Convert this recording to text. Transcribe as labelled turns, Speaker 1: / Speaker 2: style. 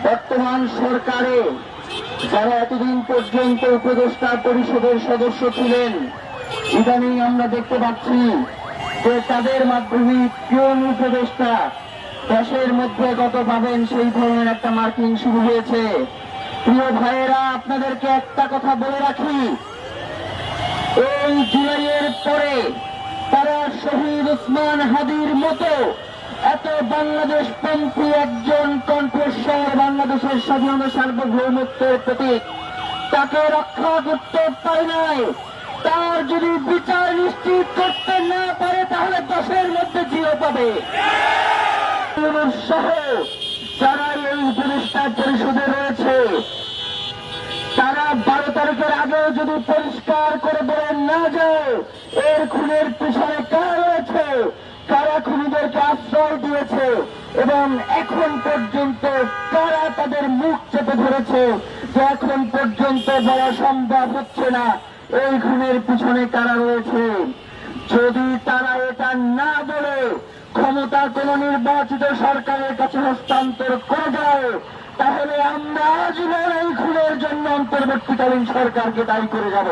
Speaker 1: বর্তমান সরকারে যারা এতদিন পর্যন্ত উপদেষ্টা পরিষদের সদস্য ছিলেন, ইদানিং আমরা দেখতে পাচ্ছি যে তাদের মাধ্যমে পিয়ন উপদেষ্টা দেশের মধ্যে কত পাবেন সেই ধরনের একটা মার্কিং শুরু হয়েছে। প্রিয় ভাইয়েরা, আপনাদেরকে একটা কথা বলে রাখি, এই জুলাইয়ের পরে তারা শহীদ ওসমান হাদির মতো এত বাংলাদেশ পন্থী একজন কণ্ঠস্বর, বাংলাদেশের স্বাধীনতা সার্বভৌমত্বের প্রতীক, তাকে রক্ষা করতে পারে নাই। তার যদি বিচার নিশ্চিত করতে না পারে তাহলে 10-এর মধ্যে 0 পাবে। সহ যারা এই উপদেষ্টা পরিষদে রয়েছে তারা 12 তারিখের আগেও যদি পরিষ্কার করে বলেন না যায় এর খুনের পিছনে কারা রয়েছে, কারা খুনিদেরকে আশ্রয় দিয়েছে এবং এখন পর্যন্ত কারা তাদের মুখ চেপে ধরেছে, যে এখন পর্যন্ত বলা সম্ভব হচ্ছে না এই খুনের পিছনে কারা রয়েছে, যদি তারা এটা না বলে ক্ষমতা কোন নির্বাচিত সরকারের কাছে হস্তান্তর করে দেয় তাহলে আমরা আজীবন এই খুনের জন্য অন্তর্বর্তীকালীন সরকারকে দায়ী করে যাব।